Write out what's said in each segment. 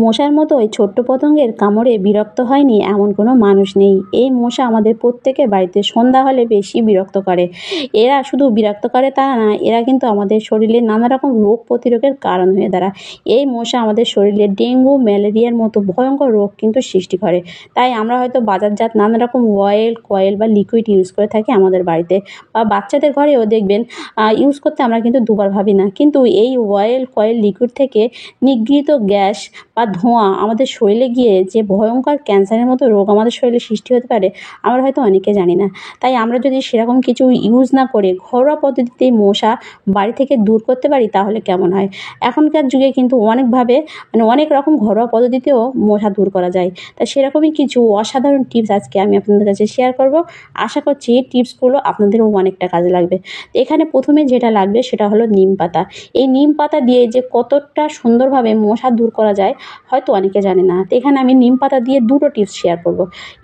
মশার মতো ওই ছোট্ট পতঙ্গের কামড়ে বিরক্ত হয়নি এমন কোনো মানুষ নেই। এই মশা আমাদের প্রত্যেকের বাড়িতে সন্ধ্যা হলে বেশি বিরক্ত করে। এরা শুধু বিরক্ত করে তা না, এরা কিন্তু আমাদের শরীরে নানা রকম রোগ প্রতিরোধের কারণ হয়ে দাঁড়ায়। এই মশা আমাদের শরীরে ডেঙ্গু, ম্যালেরিয়ার মতো ভয়ঙ্কর রোগ কিন্তু সৃষ্টি করে। তাই আমরা হয়তো বাজারজাত নানা রকম অয়েল, কয়েল বা লিকুইড ইউজ করে থাকি আমাদের বাড়িতে, বা বাচ্চাদের ঘরেও দেখবেন ইউজ করতে আমরা কিন্তু দুবার ভাবি না। কিন্তু এই অয়েল, কয়েল, লিকুইড থেকে নিঃগৃহীত গ্যাস বা ধোঁয়া আমাদের শরীরে গিয়ে যে ভয়ঙ্কর ক্যান্সারের মতো রোগ আমাদের শরীরে সৃষ্টি হতে পারে, আমরা হয়তো অনেকে জানি না। তাই আমরা যদি সেরকম কিছু ইউজ না করে ঘরোয়া পদ্ধতিতে মশা বাড়ি থেকে দূর করতে পারি তাহলে কেমন হয়। এখনকার যুগে কিন্তু অনেকভাবে অনেক রকম ঘরোয়া পদ্ধতিতেও মশা দূর করা যায়। তাই সেরকমই কিছু অসাধারণ টিপস আজকে আমি আপনাদের কাছে শেয়ার করব। আশা করছি এই টিপসগুলো আপনাদেরও অনেকটা কাজে লাগবে। এখানে প্রথমে যেটা লাগবে সেটা হলো নিম পাতা। এই নিম পাতা দিয়ে যে কতটা সুন্দরভাবে মশা দূর করা যায় হয়তো অনেকে জানে না। তো এখানে আমি নিম পাতা দিয়ে দুটো টিপস শেয়ার করব।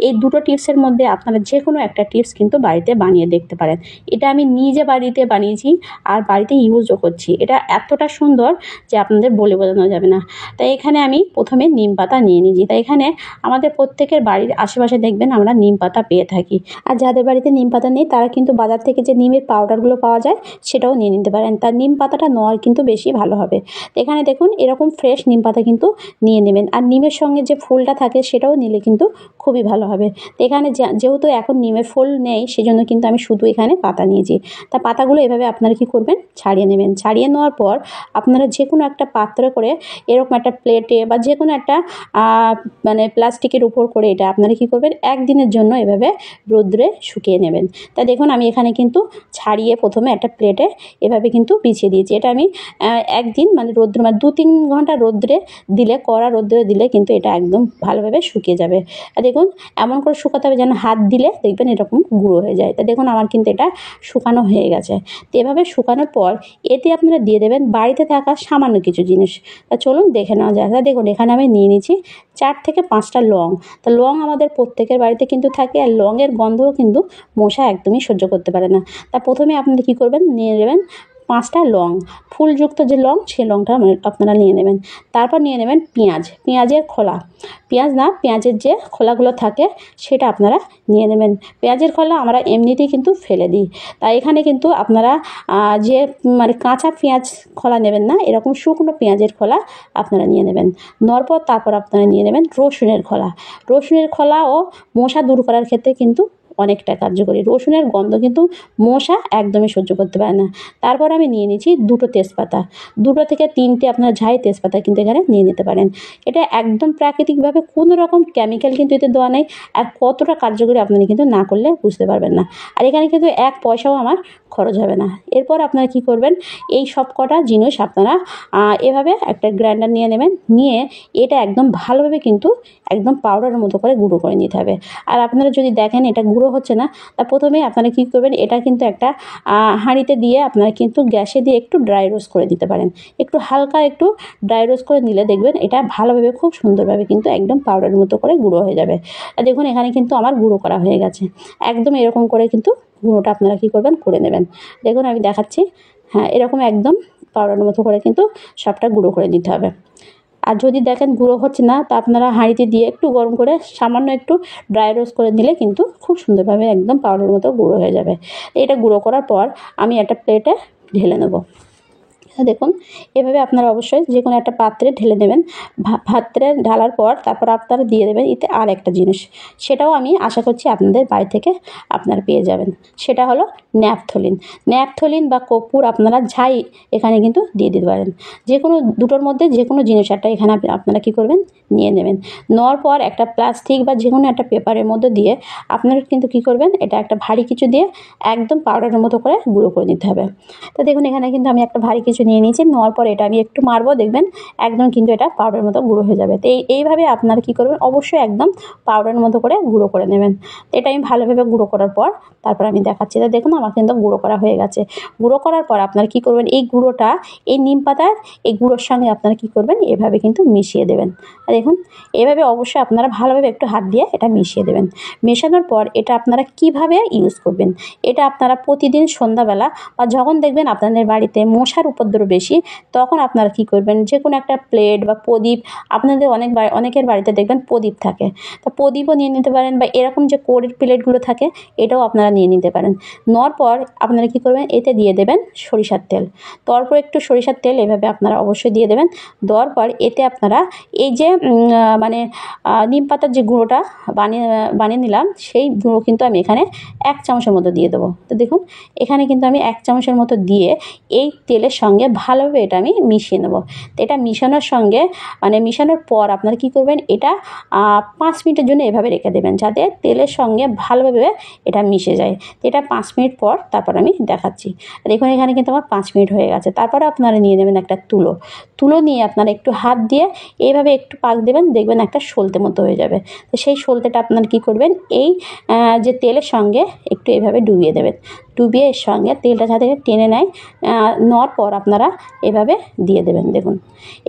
এই দুটো টিপসের মধ্যে আপনারা যে কোনো একটা টিপস কিন্তু বাড়িতে বানিয়ে দেখতে পারেন। এটা আমি নিজে বাড়িতে বানিয়েছি আর বাড়িতে ইউজও করছি। এটা এতটা সুন্দর যে আপনাদের বলে বোঝানো যাবে না। তাই এখানে আমি প্রথমে নিম পাতা নিয়ে নিয়েছি। তাই এখানে আমাদের প্রত্যেকের বাড়ির আশেপাশে দেখবেন আমরা নিম পাতা পেয়ে থাকি। আর যাদের বাড়িতে নিম পাতা নেই তারা কিন্তু বাজার থেকে যে নিমের পাউডারগুলো পাওয়া যায় সেটাও নিয়ে নিতে পারেন। তার নিম পাতাটা নেওয়া কিন্তু বেশি ভালো হবে। তো এখানে দেখুন এরকম ফ্রেশ নিম পাতা কিন্তু নিয়ে নেবেন। আর নিমের সঙ্গে যে ফুলটা থাকে সেটাও নিলে কিন্তু খুবই ভালো হবে। তো এখানে যেহেতু এখন নিমের ফুল নেই সেজন্য কিন্তু আমি শুধু এখানে পাতা নিয়েছি। তা পাতাগুলো এভাবে আপনারা কী করবেন, ছাড়িয়ে নেবেন। ছাড়িয়ে নেওয়ার পর আপনারা যে কোনো একটা পাত্রে করে এরকম একটা প্লেটে বা যে কোনো একটা প্লাস্টিকের উপর করে এটা আপনারা কী করবেন, একদিনের জন্য এভাবে রোদ্রে শুকিয়ে নেবেন। তা দেখুন আমি এখানে কিন্তু ছাড়িয়ে প্রথমে একটা প্লেটে এভাবে কিন্তু বিছিয়ে দিয়েছি। এটা আমি একদিন রোদ্র 2-3 ঘন্টা রোদ্রে দিলে, কড়া রোদ্রে দিলে কিন্তু এটা একদম ভালোভাবে শুকিয়ে যাবে। আর দেখুন এমন করে শুকাতে হবে যেন হাত দিলে দেখবেন এরকম গুঁড়ো হয়ে যায়। তা দেখুন আমার কিন্তু এটা শুকানো হয়ে গেছে। তো এভাবে শুকানোর পর এতে আপনারা দিয়ে দেবেন বাড়িতে থাকা সামান্য কিছু জিনিস। তা চলুন দেখে নেওয়া যায়। তা দেখুন এখানে আমি নিয়ে নিয়েছি 4 থেকে 5টা লং। তা লং আমাদের প্রত্যেকের বাড়িতে কিন্তু থাকে, আর লংয়ের গন্ধও কিন্তু মশা একদমই সহ্য করতে পারে না। তা প্রথমে আপনারা কী করবেন, নিয়ে নেবেন 5টা লং, ফুলযুক্ত যে লং সেই লংটা আপনারা নিয়ে নেবেন। তারপর নিয়ে নেবেন পেঁয়াজের খোলা, পেঁয়াজের যে খোলাগুলো থাকে সেটা আপনারা নিয়ে নেবেন। পেঁয়াজের খোলা আমরা এমনিতেই কিন্তু ফেলে দিই। তাই এখানে কিন্তু আপনারা যে কাঁচা পেঁয়াজ খোলা নেবেন না, এরকম শুকনো পেঁয়াজের খোলা আপনারা নিয়ে নেবেন। নেওয়ার পর তারপর আপনারা নিয়ে নেবেন রসুনের খোলাও মশা দূর করার ক্ষেত্রে কিন্তু অনেকটা কার্যকরী। রসুনের গন্ধ কিন্তু মশা একদমই সহ্য করতে পারে না। তারপর আমি নিয়ে নিয়েছি 2টো তেজপাতা, 2 থেকে 3টে আপনারা ঝাই তেজপাতা কিন্তু এখানে নিয়ে নিতে পারেন। এটা একদম প্রাকৃতিকভাবে কোনো রকম কেমিক্যাল কিন্তু এতে দেওয়া নেই। আর কতটা কার্যকরী আপনারা কিন্তু না করলে বুঝতে পারবেন না। আর এখানে কিন্তু 1 পয়সাও আমার খরচ হবে না। এরপর আপনারা কী করবেন, এই সব কটা জিনিস আপনারা এভাবে একটা গ্রাইন্ডার নিয়ে নেবেন। নিয়ে এটা একদম ভালোভাবে কিন্তু একদম পাউডারের মতো করে গুঁড়ো করে নিতে হবে। আর আপনারা যদি দেখেন এটা গুঁড়ো হচ্ছে না, তা প্রথমে আপনারা কী করবেন, এটা কিন্তু একটা হাঁড়িতে দিয়ে আপনারা কিন্তু গ্যাসে দিয়ে একটু ড্রাই রোস্ট করে দিতে পারেন। একটু হালকা একটু ড্রাই রোস্ট করে নিলে দেখবেন এটা ভালোভাবে খুব সুন্দরভাবে কিন্তু একদম পাউডারের মতো করে গুঁড়ো হয়ে যাবে। আর দেখুন এখানে কিন্তু আমার গুঁড়ো করা হয়ে গেছে। একদম এরকম করে কিন্তু গুঁড়োটা আপনারা কী করবেন, করে নেবেন। দেখুন আমি দেখাচ্ছি, হ্যাঁ এরকম একদম পাউডারের মতো করে কিন্তু সবটা গুঁড়ো করে দিতে হবে। আর যদি দেখেন গুঁড়ো হচ্ছে না, তা আপনারা হাঁড়িতে দিয়ে একটু গরম করে সামান্য একটু ড্রাই রোস্ট করে দিলে কিন্তু খুব সুন্দরভাবে একদম পাউডারের মতো গুঁড়ো হয়ে যাবে। এটা গুঁড়ো করার পর আমি একটা প্লেটে ঢেলে নেব। দেখুন এভাবে আপনারা অবশ্যই যে কোনো একটা পাত্রে ঢেলে নেবেন। পাত্রে ঢালার পর তারপর আপনারা দিয়ে দেবেন এতে আর একটা জিনিস, সেটাও আমি আশা করছি আপনাদের বাড়ি থেকে আপনারা পেয়ে যাবেন। সেটা হলো ন্যাপথলিন বা কর্পূর, আপনারা যাই এখানে কিন্তু দিয়ে দিতে পারেন। যে কোনো দুটোর মধ্যে যে কোনো জিনিস একটা এখানে আপনারা কী করবেন, নিয়ে নেবেন। নেওয়ার পর একটা প্লাস্টিক বা যে কোনো একটা পেপারের মধ্যে দিয়ে আপনারা কিন্তু কী করবেন, এটা একটা ভারী কিছু দিয়ে একদম পাউডারের মতো করে গুঁড়ো করে নিতে হবে। তো দেখুন এখানে কিন্তু আমি একটা ভারী কিছু নিয়ে নিয়েছি। নেওয়ার পর এটা আমি একটু মারবো, দেখবেন একদম কিন্তু এটা পাউডারের মতো গুঁড়ো হয়ে যাবে। তো এইভাবে আপনারা কী করবেন, অবশ্যই একদম পাউডারের মতো করে গুঁড়ো করে নেবেন। এটা আমি ভালোভাবে গুঁড়ো করার পর তারপর আমি দেখাচ্ছি। এটা দেখুন আমার কিন্তু গুঁড়ো করা হয়ে গেছে। গুঁড়ো করার পর আপনারা কী করবেন, এই গুঁড়োটা এই নিম পাতার এই গুঁড়োর সঙ্গে আপনারা কী করবেন, এভাবে কিন্তু মিশিয়ে দেবেন। আর দেখুন এভাবে অবশ্যই আপনারা ভালোভাবে একটু হাত দিয়ে এটা মিশিয়ে দেবেন। মেশানোর পর এটা আপনারা কিভাবে ইউজ করবেন, এটা আপনারা প্রতিদিন সন্ধ্যাবেলা বা যখন দেখবেন আপনাদের বাড়িতে মশার উপদ্রব উপদ্রব বেশি, তখন আপনারা কি করবেন, যে কোনো একটা প্লেট বা প্রদীপ, আপনাদের অনেকের বাড়িতে দেখবেন প্রদীপ থাকে, তা প্রদীপও নিয়ে নিতে পারেন, বা এরকম যে কোরের প্লেটগুলো থাকে এটাও আপনারা নিয়ে নিতে পারেন। নেওয়ার পর আপনারা কি করবেন, এতে দিয়ে দেবেন সরিষার তেল। তারপর একটু সরিষার তেল এভাবে আপনারা অবশ্যই দিয়ে দেবেন। দেওয়ার পর এতে আপনারা এই যে মানে নিম পাতার যে গুঁড়োটা বানিয়ে নিলাম, সেই গুঁড়ো কিন্তু আমি এখানে 1 চামচের মতো দিয়ে দেবো। তো দেখুন এখানে কিন্তু আমি 1 চামচের মতো দিয়ে এই তেলের সঙ্গে ভালোভাবে এটা আমি মিশিয়ে নেব। তো এটা মিশানোর সঙ্গে মিশানোর পর আপনারা কি করবেন, এটা 5 মিনিটের জন্য এভাবে রেখে দেবেন, যাতে তেলের সঙ্গে ভালোভাবে এটা মিশে যায়। তো এটা 5 মিনিট পর তারপর আমি দেখাচ্ছি। দেখুন এখানে কিন্তু আমার 5 মিনিট হয়ে গেছে। তারপরে আপনারা নিয়ে নেবেন একটা তুলো নিয়ে আপনারা একটু হাত দিয়ে এইভাবে একটু পাক দেবেন, দেখবেন একটা সলতে মতো হয়ে যাবে। তো সেই সলতেটা আপনারা কি করবেন, এই যে তেলের সঙ্গে একটু এভাবে ডুবিয়ে দেবেন। ডুবিয়ে এর সঙ্গে তেলটা যাতে টেনে নেয়, নেওয়ার পর আপনারা এভাবে দিয়ে দেবেন। দেখুন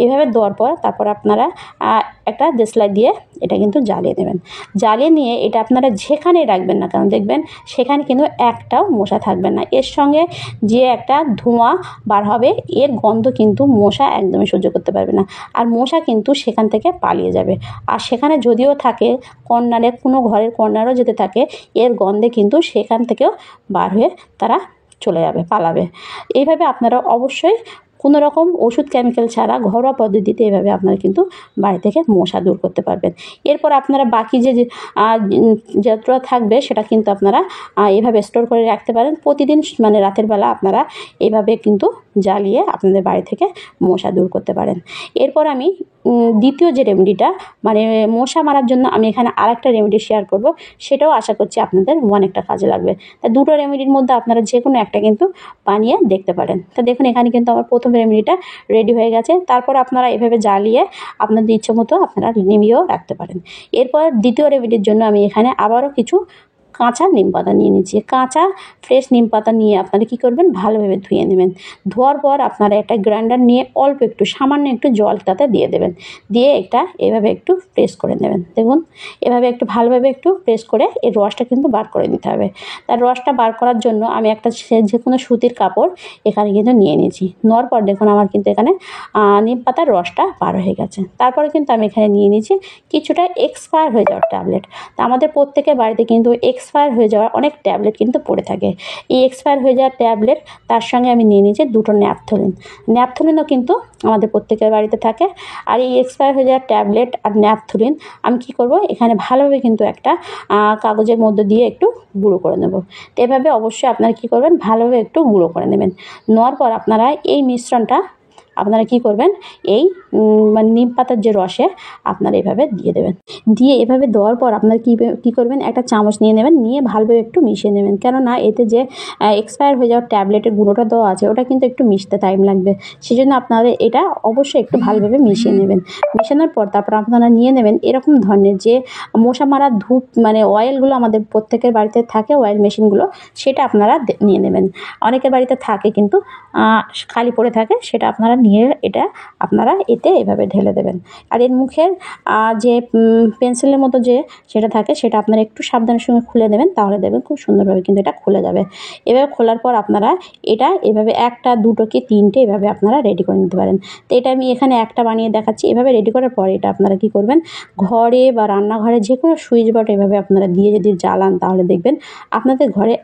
এভাবে দেওয়ার পর তারপর আপনারা একটা দেশলাই দিয়ে এটা কিন্তু জ্বালিয়ে দেবেন। জ্বালিয়ে নিয়ে এটা আপনারা যেখানেই রাখবেন না কেন, দেখবেন সেখানে কিন্তু একটাও মশা থাকবে না। এর সঙ্গে যে একটা ধোঁয়া বার হবে, এর গন্ধ কিন্তু মশা একদমই সহ্য করতে পারবে না, আর মশা কিন্তু সেখান থেকে পালিয়ে যাবে। আর সেখানে যদিও থাকে কর্নারে, কোনো ঘরের কর্নারও যদি থাকে, এর গন্ধে কিন্তু সেখান থেকেও বার হয়ে তারা চলে যাবে, পালাবে। এইভাবে আপনারা অবশ্যই কোনো রকম ওষুধ কেমিক্যাল ছাড়া ঘরোয়া পদ্ধতিতে এভাবে আপনারা কিন্তু বাড়ি থেকে মশা দূর করতে পারবেন। এরপর আপনারা বাকি যে যতটা থাকবে সেটা কিন্তু আপনারা এভাবে স্টোর করে রাখতে পারেন। প্রতিদিন রাতের বেলা আপনারা এভাবে কিন্তু জ্বালিয়ে আপনাদের বাড়ি থেকে মশা দূর করতে পারেন। এরপর আমি দ্বিতীয় যে রেমেডিটা, মশা মারার জন্য আমি এখানে আরেকটা রেমেডি শেয়ার করব, সেটাও আশা করছি আপনাদের অনেকটা কাজে লাগবে। তা দুটো রেমেডির মধ্যে আপনারা যে কোনো একটা কিন্তু বানিয়ে দেখতে পারেন। তা দেখুন এখানে কিন্তু আমার প্রথম রেমেডিটা রেডি হয়ে গেছে। তারপর আপনারা এভাবে জ্বালিয়ে আপনাদের ইচ্ছে মতো আপনারা নিভিয়েও রাখতে পারেন। এরপর দ্বিতীয় রেমেডির জন্য আমি এখানে আবারও কিছু কাঁচা নিম পাতা নিয়ে নিচ্ছি। কাঁচা ফ্রেশ নিম পাতা নিয়ে আপনারা কী করবেন, ভালোভাবে ধুয়ে নেবেন। ধোয়ার পর আপনারা একটা গ্রাইন্ডার নিয়ে অল্প একটু সামান্য একটু জল তাতে দিয়ে দেবেন, দিয়ে এটা এভাবে একটু প্রেস করে নেবেন। দেখুন এভাবে একটু ভালোভাবে একটু প্রেস করে এর রসটা কিন্তু বার করে নিতে হবে। তার রসটা বার করার জন্য আমি একটা যে কোনো সুতির কাপড় এখানে কিন্তু নিয়ে নিয়েছি। নেওয়ার পর দেখুন আমার কিন্তু এখানে নিম পাতার রসটা বার হয়ে গেছে। তারপরে কিন্তু আমি এখানে নিয়ে নিয়েছি কিছুটা এক্সপায়ার হয়ে যাওয়ার ট্যাবলেট। তা আমাদের প্রত্যেকের বাড়িতে কিন্তু এক্সপায়ার হয়ে যাওয়া অনেক ট্যাবলেট কিন্তু পড়ে থাকে। এই এক্সপায়ার হয়ে যাওয়ার ট্যাবলেট, তার সঙ্গে আমি নিয়ে নিয়েছি 2টো ন্যাপথলিনও কিন্তু আমাদের প্রত্যেকের বাড়িতে থাকে। আর এই এক্সপায়ার হয়ে যাওয়ার ট্যাবলেট আর ন্যাপথলিন আমি কি করব, এখানে ভালোভাবে কিন্তু একটা কাগজের মধ্যে দিয়ে একটু গুঁড়ো করে নেব। তো এভাবে অবশ্যই আপনারা কী করবেন, ভালোভাবে একটু গুঁড়ো করে নেবেন। নেওয়ার পর আপনারা এই মিশ্রণটা আপনারা কী করবেন, এই নিম পাতার যে রসে আপনারা এভাবে দিয়ে দেবেন। দিয়ে এভাবে দেওয়ার পর আপনারা কী করবেন, একটা চামচ নিয়ে নেবেন, নিয়ে ভালোভাবে একটু মিশিয়ে নেবেন। কেননা এতে যে এক্সপায়ার হয়ে যাওয়ার ট্যাবলেটের গুঁড়োটা দেওয়া আছে, ওটা কিন্তু একটু মিশতে টাইম লাগবে। সেই জন্য আপনারা এটা অবশ্যই একটু ভালোভাবে মিশিয়ে নেবেন। মেশানোর পর তারপর আপনারা নিয়ে নেবেন এরকম ধরনের যে মশা মারার ধূপ, অয়েলগুলো আমাদের প্রত্যেকের বাড়িতে থাকে, অয়েল মেশিনগুলো, সেটা আপনারা নিয়ে নেবেন। অনেকের বাড়িতে থাকে কিন্তু খালি পড়ে থাকে, সেটা আপনারা নিয়ে এটা আপনারা এতে এভাবে ঢেলে দেবেন। আর এর মুখের যে পেন্সিলের মতো যে সেটা থাকে, সেটা আপনারা একটু সাবধানের সঙ্গে খুলে দেবেন, তাহলে দেখবেন খুব সুন্দরভাবে কিন্তু এটা খুলে যাবে। এভাবে খোলার পর আপনারা এটা এভাবে 1টা 2টো কি 3টে এভাবে আপনারা রেডি করে নিতে পারেন। তো এটা আমি এখানে একটা বানিয়ে দেখাচ্ছি। এভাবে রেডি করার পর এটা আপনারা কী করবেন, ঘরে বা রান্নাঘরে যে কোনো সুইচ বোর্ড এভাবে আপনারা দিয়ে যদি জ্বালান, তাহলে দেখবেন আপনাদের ঘরে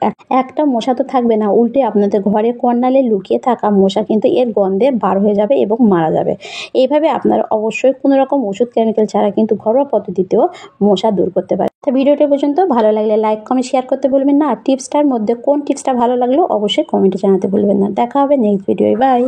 একটা মশা তো থাকবে না, উল্টে আপনাদের ঘরে কর্নারে লুকিয়ে থাকা মশা কিন্তু এর গন্ধে বার হয়ে যাবে এবং মারা যাবে। এইভাবে আপনারা অবশ্যই কোনো রকম ওষুধ কেমিক্যাল ছাড়া কিন্তু ঘরোয়া পদ্ধতিতেও মশা দূর করতে পারেন। তো ভিডিওটি পর্যন্ত ভালো লাগলে লাইক কমেন্ট শেয়ার করতে ভুলবেন না। আর টিপসটার মধ্যে কোন টিপসটা ভালো লাগলো অবশ্যই কমেন্টে জানাতে ভুলবেন না। দেখা হবে নেক্সট ভিডিওয়। বাই।